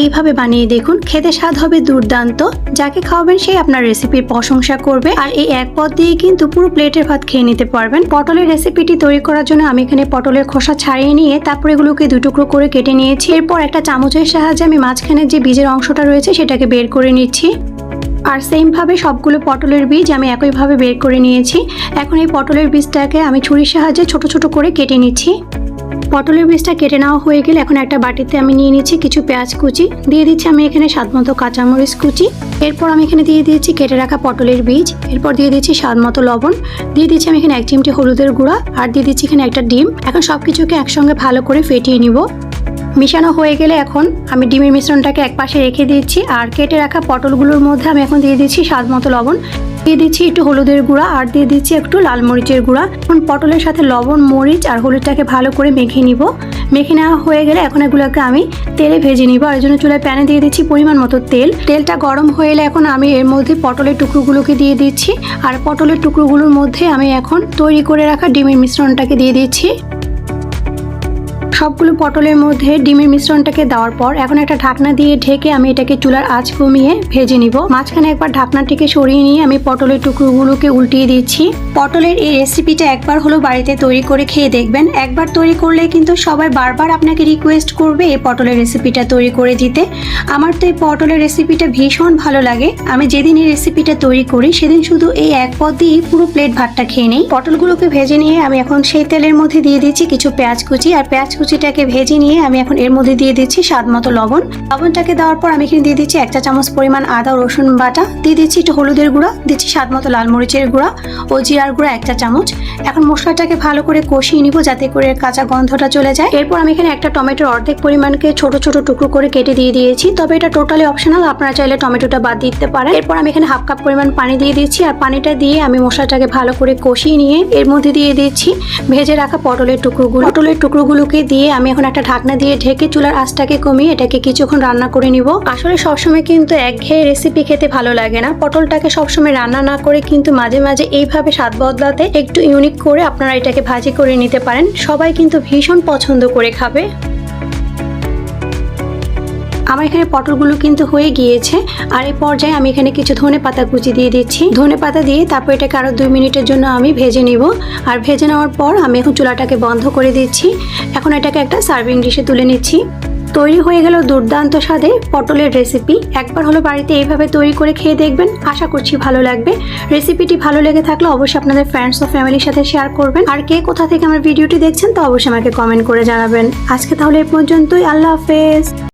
এইভাবে বানিয়ে দেখুন, খেতে স্বাদ হবে দুর্দান্ত। যাকে খাওয়াবেন সেই আপনার রেসিপির প্রশংসা করবে। আর এই এক পদ দিয়ে কিন্তু পুরো প্লেটের ভাত খেয়ে নিতে পারবেন। পটলের রেসিপিটি তৈরি করার জন্য আমি এখানে পটলের খোসা ছাড়িয়ে নিয়ে তারপর এগুলোকে 2 টুকরো করে কেটে নিয়েছি। এরপর একটা চামচের সাহায্যে আমি মাঝখানে যে বীজের অংশটা রয়েছে সেটাকে বের করে নিচ্ছি। আর সেম ভাবে সবগুলো পটলের বীজ আমি একইভাবে বের করে নিয়েছি। এখন এই পটলের বীজটাকে আমি ছুরির সাহায্যে ছোট ছোট করে কেটে নিচ্ছি। পটলের বীজটা কেটে নেওয়া হয়ে গেলে এখন একটা বাটিতে আমি নিয়ে নিচ্ছি কিছু পেঁয়াজ কুচি, দিয়ে দিচ্ছি আমি এখানে স্বাদমতো কাঁচামরিচ কুচি। এরপর আমি এখানে দিয়ে দিচ্ছি কেটে রাখা পটলের বীজ। এরপর দিয়ে দিচ্ছি স্বাদমতো লবণ, দিয়ে দিচ্ছি আমি এখানে 1 চিমটি হলুদের গুঁড়া, আর দিয়ে দিচ্ছি এখানে একটা ডিম। এখন সবকিছুকে একসঙ্গে ভালো করে ফেটিয়ে নিব। মিশানো হয়ে গেলে এখন আমি ডিমের মিশ্রণটাকে একপাশে রেখে দিচ্ছি। আর কেটে রাখা পটলগুলোর মধ্যে আমি এখন দিয়ে দিচ্ছি স্বাদমতো লবণ, দিয়ে দিচ্ছি একটু হলুদের গুঁড়া, আর দিয়ে দিচ্ছি একটু লাল মরিচের গুঁড়া। এখন পটলের সাথে লবণ, মরিচ আর হলুদটাকে ভালো করে মেখে নিব। মেখে নেওয়া হয়ে গেলে এখন এগুলোকে আমি তেলে ভেজে নিব। আর এই জন্য চুলায় প্যানে দিয়ে দিচ্ছি পরিমাণ মতো তেল। তেলটা গরম হয়ে এলে এখন আমি এর মধ্যে পটলের টুকরোগুলোকে দিয়ে দিচ্ছি। আর পটলের টুকরোগুলোর মধ্যে আমি এখন তৈরি করে রাখা ডিমের মিশ্রণটাকে দিয়ে দিচ্ছি। সবগুলো পটলের মধ্যে ডিমের মিশ্রণটাকে দেওয়ার পর এখন একটা ঢাকনা দিয়ে ঢেকে আমি এটাকে চুলার আঁচ কমিয়ে ভেজে নিব। মাঝখানে একবার ঢাকনাটিকে সরিয়ে নিয়ে আমি পটলের টুকরোগুলোকে উল্টিয়ে দিচ্ছি। পটলের এই রেসিপিটা একবার হলো বাড়িতে তৈরি করে খেয়ে দেখবেন। একবার তৈরি করলে কিন্তু সবাই বারবার আপনাকে রিকোয়েস্ট করবে এই পটলের রেসিপিটা তৈরি করে দিতে। আমার তো এই পটলের রেসিপিটা ভীষণ ভালো লাগে। আমি যেদিন এই রেসিপিটা তৈরি করি সেদিন শুধু এই এক পদ দিয়ে পুরো প্লেট ভাতটা খেয়ে নেই। পটলগুলোকে ভেজে নিয়ে আমি এখন সেই তেলের মধ্যে দিয়ে দিচ্ছি কিছু পেঁয়াজ কুচি। আর পেঁয়াজ কুচিটাকে ভেজে নিয়ে আমি এখন এর মধ্যে দিয়ে দিচ্ছি স্বাদমতো লবণ। লবণটাকে দেওয়ার পর আমি এখানে দিয়ে দিচ্ছি 1 চা চামচ পরিমাণ আদা রসুন বাটা, দিয়ে দিচ্ছি একটু হলুদের গুঁড়া, দিচ্ছি স্বাদমতো লাল মরিচের গুঁড়া ও জিরার গুঁড়া 1 চা চামচ। এখন মশলাটাকে ভালো করে কষিয়ে নিব যাতে করে কাঁচা গন্ধটা চলে যায়। এরপর আমি এখানে একটা টমেটোর অর্ধেক পরিমাণকে ছোট ছোট টুকরো করে কেটে দিয়ে দিয়েছি, তবে এটা টোটালি অপশনাল, আপনারা চাইলে টমেটোটা বাদ দিতে পারেন। এরপর আমি এখানে 1/2 কাপ পরিমাণ পানি দিয়ে দিচ্ছি। আর পানিটা দিয়ে আমি মশলাটাকে ভালো করে কষিয়ে নিয়ে এর মধ্যে দিয়ে দিচ্ছি ভেজে রাখা পটলের টুকরোগুলোকে দিয়ে আমি এখন একটা ঢাকনা দিয়ে ঢেকে চুলার আঁচটাকে কমিয়ে এটাকে কিছুক্ষণ রান্না করে নিব। আসলে সবসময় কিন্তু একঘেয়ে রেসিপি খেতে ভালো লাগে না। পটলটাকে সবসময় রান্না না করে কিন্তু মাঝে মাঝে এইভাবে স্বাদ বদলাতে একটু ইউনিক করে আপনারা এটাকে ভাজি করে নিতে পারেন। সবাই কিন্তু ভীষণ পছন্দ করে খাবে। আমার এখানে পটলগুলো কিন্তু হয়ে গিয়েছে। আর এই পর্যায়ে আমি এখানে কিছু ধনেপাতা কুচি দিয়ে দিচ্ছি। ধনেপাতা দিয়ে তারপর এটাকে আরো 2 মিনিটের জন্য আমি ভেজে নিব। আর ভেজে নেওয়ার পর আমি এখন চুলাটাকে বন্ধ করে দিচ্ছি। এখন এটাকে একটা সার্ভিং ডিশে তুলে নিচ্ছি। তৈরি হয়ে গেল দুর্দান্ত স্বাদে পটলের রেসিপি। একবার হলো বাড়িতে এইভাবে তৈরি করে খেয়ে দেখবেন, আশা করছি ভালো লাগবে। রেসিপিটি ভালো লেগে থাকলে অবশ্যই আপনাদের ফ্রেন্ডস ও ফ্যামিলির সাথে শেয়ার করবেন। আর কে কোথা থেকে আমার ভিডিওটি দেখছেন তা অবশ্যই আমাকে কমেন্ট করে জানাবেন। আজকে তাহলে এই পর্যন্তই। আল্লাহ হাফেজ।